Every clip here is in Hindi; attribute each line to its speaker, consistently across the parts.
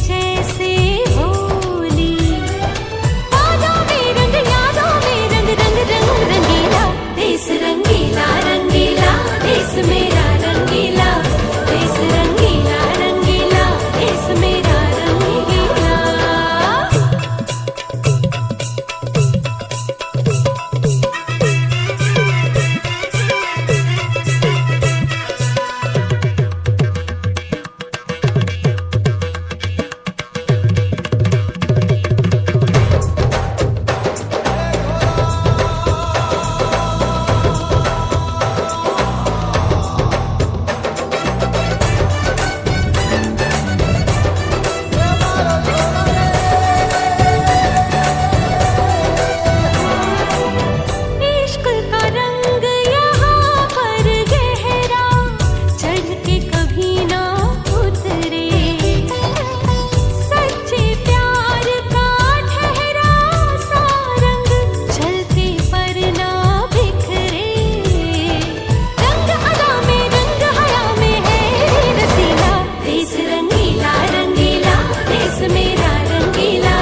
Speaker 1: जैसे होली, यादों में रंग रंग रंग रंगीला, देश रंगीला रंगीला, देश मेरा रंगीला, देश रंगीला रंगीला, देश मेरा रंगीला। इश्क का रंग यहाँ पर गहरा, चढ़ के कभी ना उतरे, सच्चे प्यार का ठहरा सा रंग, चलते पर ना बिखरे, रंग अदा में रंग हया में है रसीला, देश रंगीला रंगीला, देश मेरा रंगीला,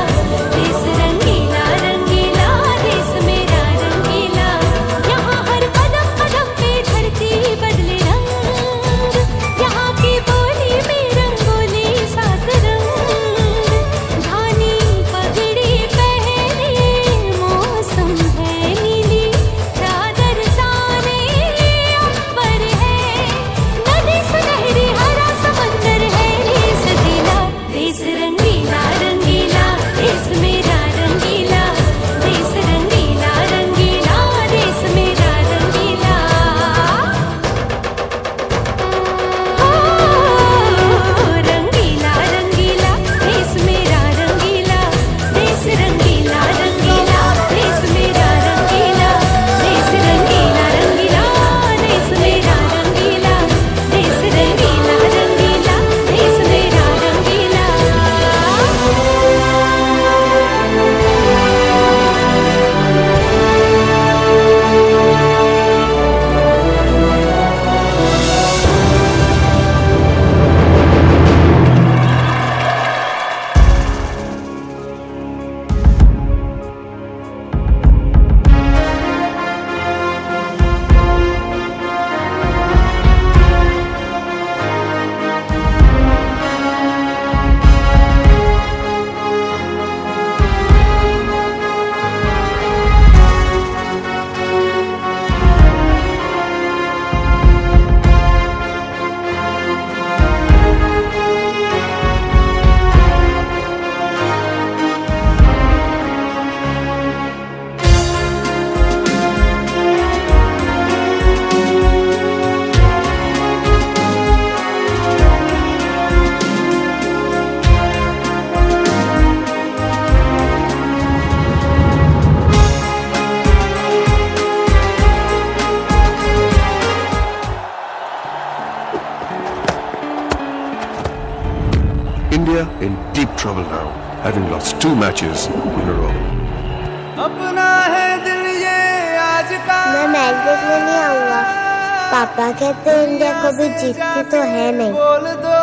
Speaker 1: देश रंगीला रंगीला, देश मेरा रंगीला। यहाँ हर कदम कदम पे धरती बदले रंग, यहाँ की बोली में रंगोली सात रंग, धानी पगड़ी पहने मौसम है नीली, चादर ताने अंबर है, नदी सुनहरी हरा समंदर है ये सजीला, देश रंगीला रंगीला, देश मेरा रंगीला, देश रंगीला रंगीला, देश मेरा रंगीला। रंगीला रंगीला, देश मेरा रंगीला, देश रंगीला रंगीला, देश मेरा रंगीला, देश रंगीला रंगीला, देश मेरा रंगीला, देश रंगीला रंगीला, देश मेरा रंगीला।
Speaker 2: India in deep trouble now, having lost 2 matches in a row.
Speaker 3: अपना है दिल ये आज का।
Speaker 4: मैं मैच देखने नहीं आऊंगा, पापा कहते हैं इंडिया कभी जीतती तो है नहीं।
Speaker 3: बोल दो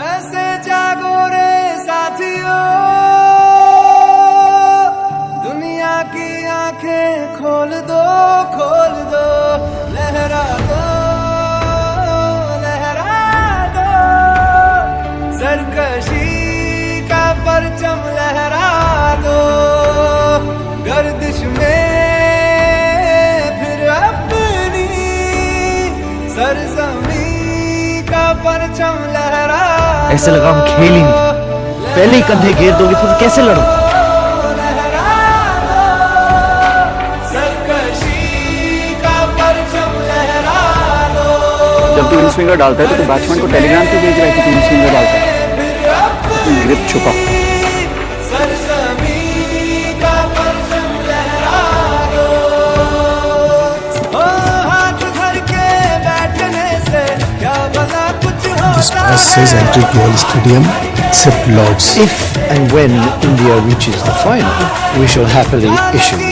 Speaker 3: ऐसे जागो रे साथियों, दुनिया की आंखें खोल दो, लहरा दो सरकशी का परचम, लहरा दो गर्दिश में फिर अपनी सरजमी का परचम, लहरा दो।
Speaker 5: ऐसे लगा हम खेल ही नहीं, पहले ही कंधे घेर दोगे फिर कैसे लड़ो।
Speaker 3: लहरा दो सरकशी का परचम, लहरा दो।
Speaker 5: जब तू इन स्विंगर डालता है तो बैट्समैन को टेलीग्राम क्यों भेज रहा है कि तू इन स्विंगर डालता है? ग्रिप छुपा।
Speaker 6: This pass says enter KL Stadium except Lords.
Speaker 5: If and when India reaches the final, we shall happily issue the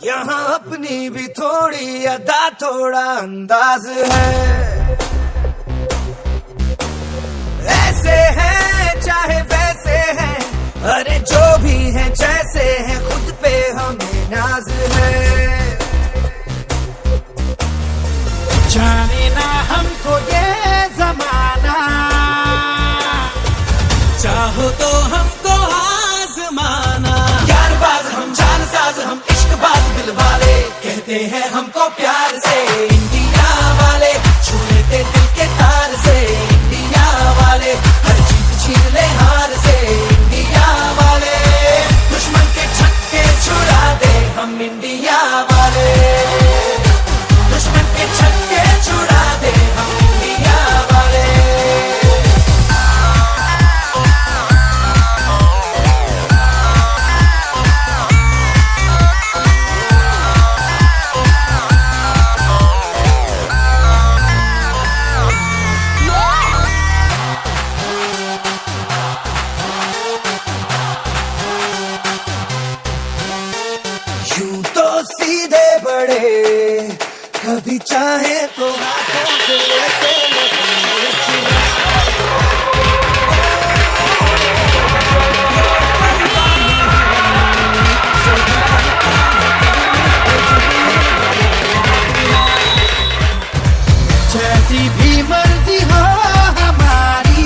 Speaker 3: यहाँ अपनी भी थोड़ी अदा थोड़ा अंदाज है। ऐसे हैं चाहे वैसे हैं, अरे जो भी हैं जैसे हैं, खुद पे हमें नाज है। जाने ना हमको ये जमाना, चाहो तो हमको आजमाना। यार बाज हम जान साज हम इश्क बाज दिल वाले, कहते हैं हमको प्यार से इंडिया वाले, छू लेते दिल के तार से इंडिया वाले, हर जीत छीन ले हार से इंडिया वाले, दुश्मन के छक्के छुड़ा दे हम इंडिया वाले, दुश्मन के छक्के छुड़ा दे हम इंडिया वाले। यूं तो सीधे बड़े, कभी चाहे तो हाथों से लेते जैसी भी मर्जी हो हमारी,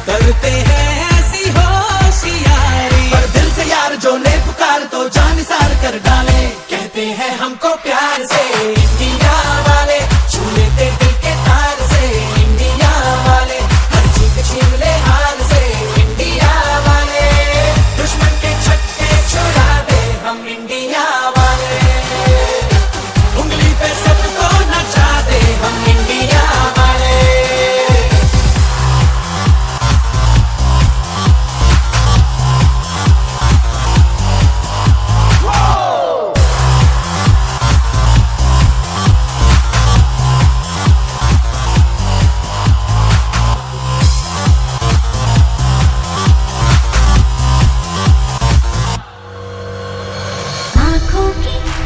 Speaker 3: करते हैं ऐसी होशियारी, पर दिल से यार जो ले पुकार तो जान निसार कर डाले, कहते हैं हमको प्यार से इंडिया वाले, छू लेते दिल के तार से इंडिया वाले, हर जीत छीन ले हार से इंडिया वाले, दुश्मन के छक्के छुड़ा दे हम इंडिया वाले, उंगली पे सबको नचा दे हम इंडिया वाले।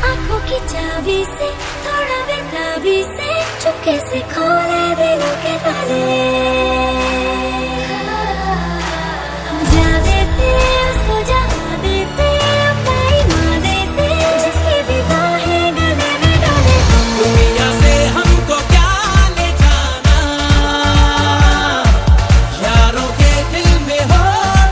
Speaker 1: आंखों की चाबी से, थोड़ा बेताबी से, चुपके से खोले दिलों के ताले, जा देते उसको जहाँ देते, अपना ईमान देते, जिसकी भी बाहें गले में डाले।
Speaker 3: दुनिया से हमको क्या ले जाना, यारों के दिल में हो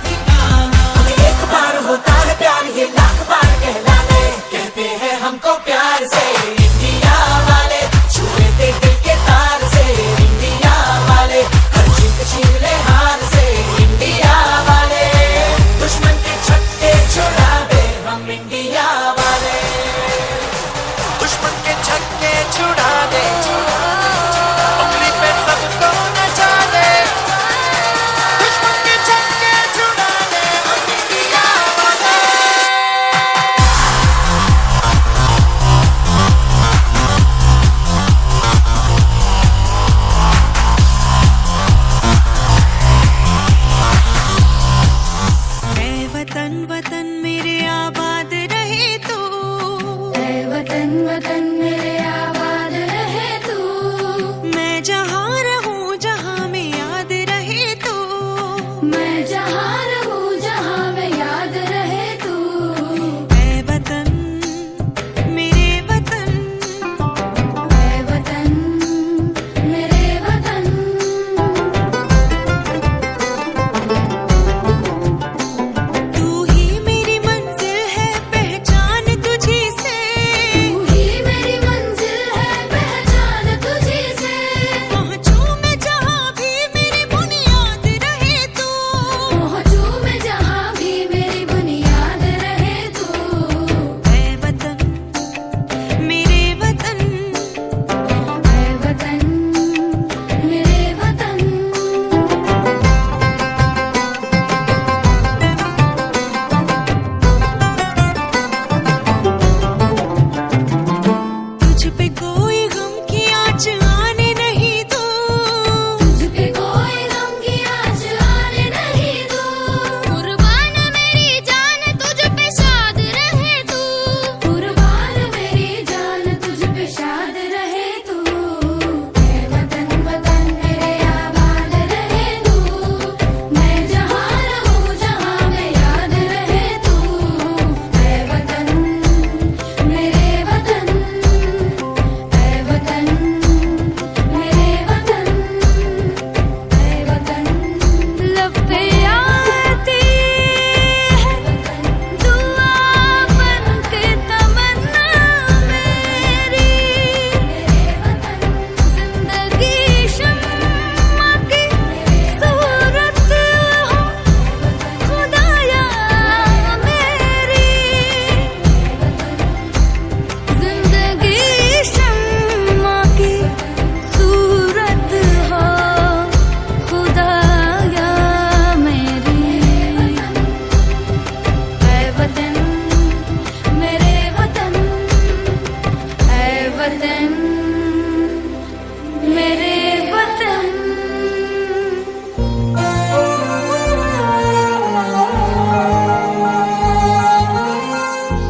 Speaker 3: ठिकाना, एक बार होता है प्यार ये लाख बार कहला दे, कहते हैं हमको प्यार से इंडिया वाले, छू लेते दिल के तार से इंडिया वाले, हर जीत छीन ले हार से इंडिया वाले, दुश्मन के छक्के छुड़ा दे हम इंडिया वाले, दुश्मन के छक्के छुड़ा दे, उंगली पे सबको नचा दे, दुश्मन के छक्के छुड़ा दे हम इंडिया वाले।
Speaker 1: ऐ वतन वतन मेरे आबाद रहे तू, ऐ वतन वतन मेरे आबाद रहे तू, मैं जहाँ रहूँ जहाँ में याद रहे तू, मैं जहाँ रहूँ जहाँ में याद रहे तू, ऐ वतन मेरे वतन, ऐ वतन मेरे वतन। तू ही मेरी मंजिल है पहचान तुझी से, तू ही मेरी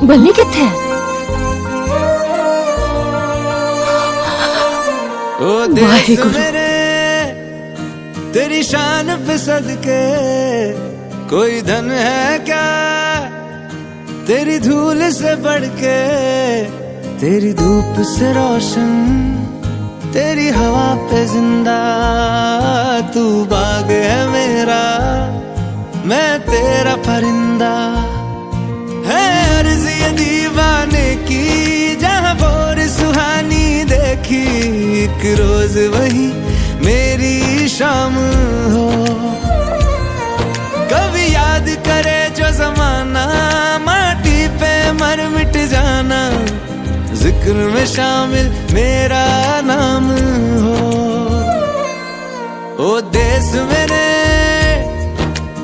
Speaker 7: बल्ली किथे है?
Speaker 3: ओ देश मेरे तेरी शान पे सदके, कोई धन है क्या तेरी धूल से बढ़ के, तेरी धूप से रोशन, तेरी हवा पे जिंदा, तू बाग है मेरा, मैं तेरा परिंदा। है अर्ज़ ये दीवाने की, जहाँ भोर सुहानी देखी, एक रोज वही मेरी शाम हो। कभी याद करे जो जमाना, माटी पे मर मिट जाना, जिक्र में शामिल मेरा नाम हो। ओ देश मेरे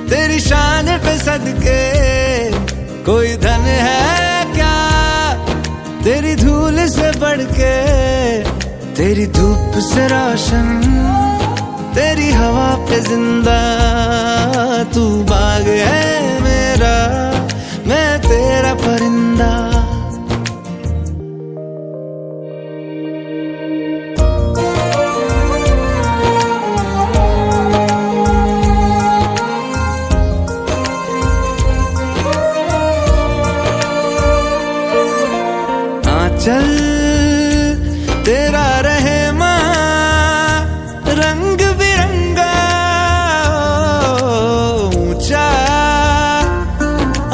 Speaker 3: तेरी शान पे सदके, कोई धन है क्या तेरी धूल से बढ़ के, तेरी धूप से रोशन, तेरी हवा पे जिंदा, तू बाग है मेरा, मैं तेरा परिंदा। चल तेरा रहे माँ रंग बिरंगा, ऊंचा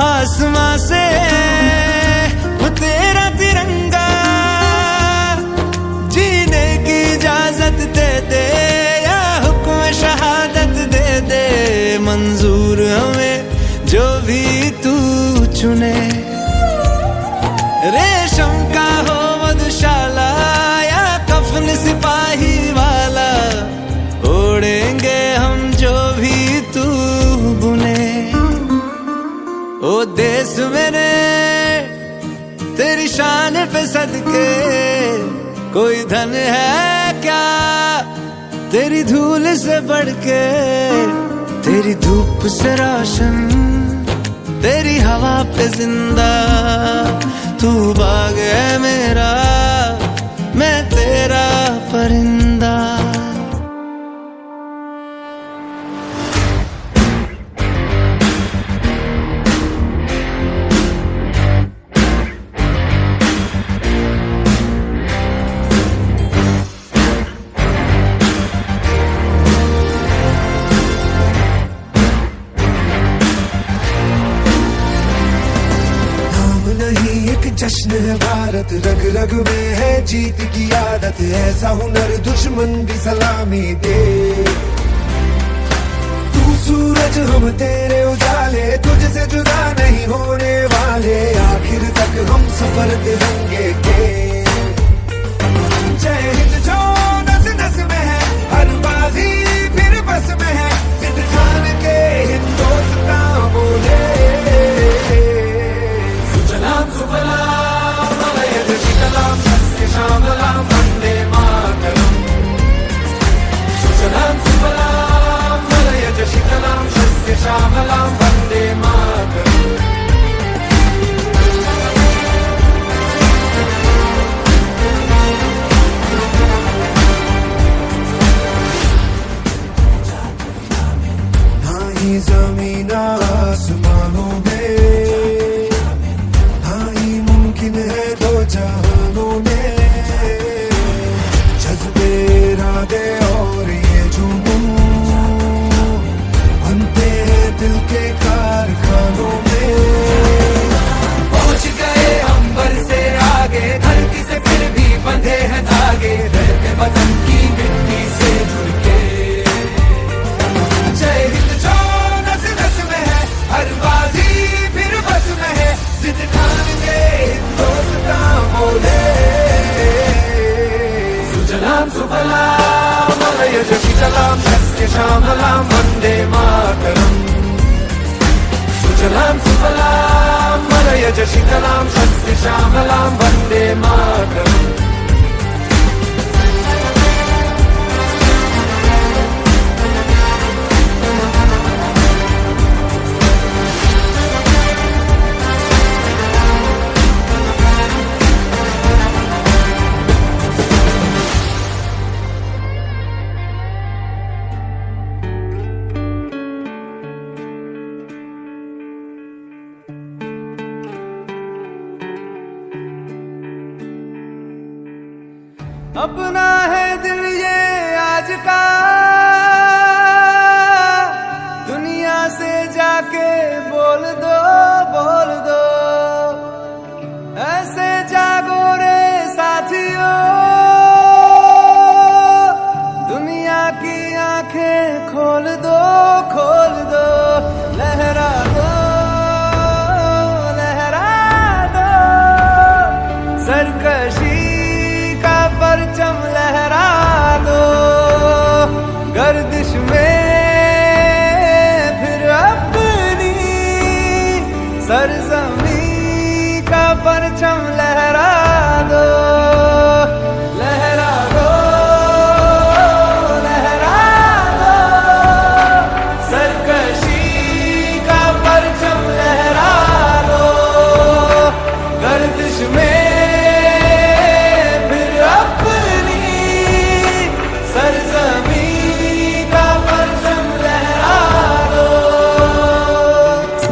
Speaker 3: आसमां से वो तेरा तिरंगा, जीने की इजाजत दे दे या हुक्म शहादत दे दे, मंजूर हमें जो भी तू चुने। रेशम का हो मधुशाला या कफन सिपाही वाला, ओढ़ेंगे हम जो भी तू बुने। ओ देश मेरे तेरी शान पे सदके, कोई धन है क्या तेरी धूल से बढ़ के, तेरी धूप से रोशन, तेरी हवा पे जिंदा, तू बाग है मेरा, मैं तेरा परिंदा।
Speaker 6: जश्न है भारत, रग रग में है जीत की आदत, ऐसा हुनर दुश्मन भी सलामी दे। तू सूरज हम तेरे उजाले, तुझसे जुदा नहीं होने वाले, आखिर तक हम सफर तिरंगे के। जय हिंद जो नस नस में है, हर बाजी फिर बस में है, जिद ठान के हिंदुस्तान बोले। सुजलाम सुफलाम श्यामलां वंदे मातरम्, सुजलां सुफलां मलयज शीतलां शस्य श्यामलां वंदे मातरम्। ना ही ज़मीन आसमानों में, ना ही मुमकिन है दो जहानों में, दे और ये जुनून बनते हैं दिल के कारखानों में। पहुंच गए अंबर से आगे, धरती से फिर भी बंधे हैं धागे, रहते वतन की मिट्टी से जुड़ के। जय हिंद जो नस नस में है, हर बाजी फिर बस में है, जिद ठान के हिंदुस्तान बोले। सुजलाम सुफलाम मलयज शीतलां शस्य श्यामलां वंदे मातरम्, सुजलां सुफलां मलयज शीतलां शस्य श्यामलां वंदे मातरम्। अपना है दिल ये आज का, दुनिया से जाके बोल दो, बोल दो। ऐसे जागो रे साथियों, दुनिया की आंखें खोल दो, खोल दो। लहरा दो, लहरा दो, सरकशी का परचम लहरा दो। गर्दिश में फिर अपनी सरजमी का परचम लहरा दो, लहरा दो, लहरा दो, सरकशी का परचम लहरा दो। गर्दिश में फिर अपनी सरजमी का परचम लहरा दो।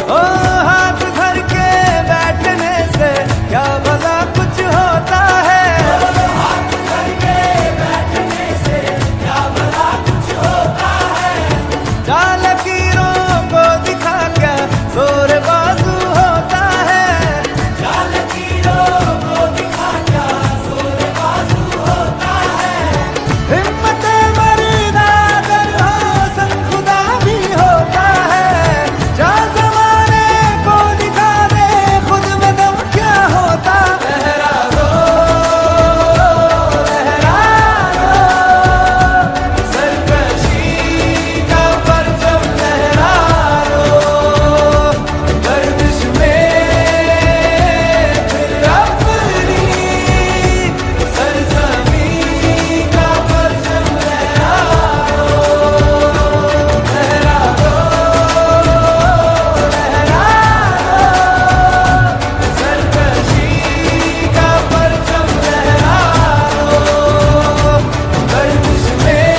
Speaker 6: ओ हाथ धर के बैठने से क्या भला कुछ होता है, हाथ धर के बैठने से क्या भला कुछ होता है। चाल लकीरों को दिखा क्या जोर बाजू होता है, चाल लकीरों को दिखा क्या जोर बाजू होता है। हिम्मत मर्दा अगर हो संग खुदा भी होता है। जा ज़माने को दिखा दे खुद में दम क्या होता। लहरा दो, लहरा दो, सरकशी का परचम लहरा दो। गर्दिश में फिर अपनी सरजमी का परचम लहरा दो, लहरा दो, लहरा दो, सरकशी का परचम लहरा दो। गर्दिश में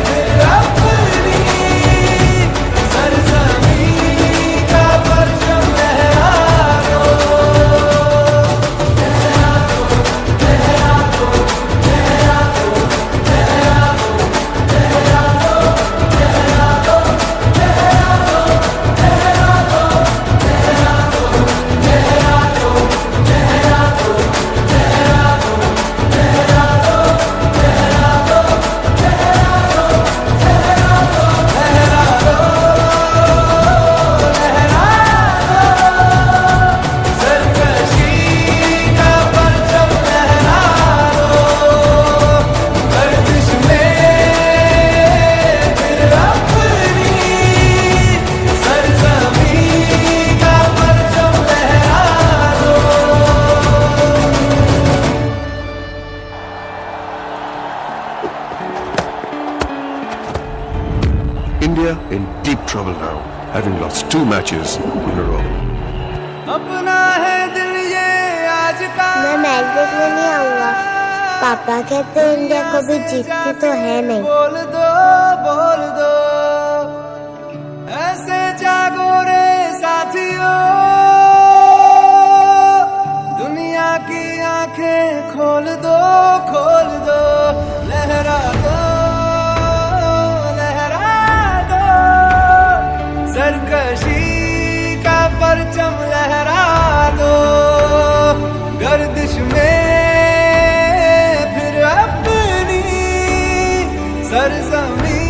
Speaker 6: फिर अपनी सरजमी का परचम लहरा सरकशी का परचम लहरा दो। गर्दिश में फिर अपनी सरजमी का परचम लहरा
Speaker 2: India in deep trouble now, having lost 2 matches in a row.
Speaker 6: अपना है दिल ये आज का।
Speaker 4: मैं मैच देखने नहीं आऊंगा, पापा कहते हैं इंडिया कभी जीतती तो है नहीं।
Speaker 6: बोल दो, बोल दो, ऐसे जागो रे साथियों, दुनिया की आंखें खोल दो, खोल दो। लहरा दो, लहरा दो, सरकशी का परचम लहरा दो। गर्दिश में फिर अपनी सरजमी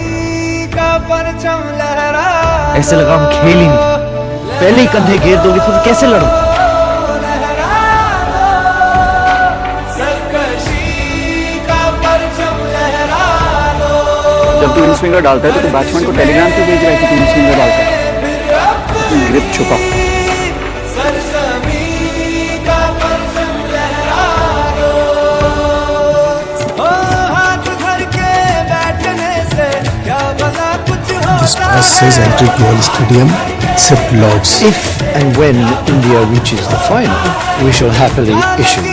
Speaker 6: का परचम लहरा दो।
Speaker 5: ऐसे लगा हम खेल ही नहीं, पहले ही कंधे घेर दोगे फिर कैसे लड़ूं।
Speaker 6: लहरा दो, सरकशी का परचम लहरा दो।
Speaker 5: जब तू इन स्विंगर डालता है तो बैट्समैन को टेलीग्राम क्यों भेज रहा है कि तू इन स्विंगर डालता है। ग्रिप छुपा।
Speaker 6: सरजमी का परचम लहरा दो। ओ हाथ धर के बैठने से क्या भला कुछ होता
Speaker 7: This pass says enter Goal Stadium, except Lords.
Speaker 8: If and when India reaches the final, we shall happily issue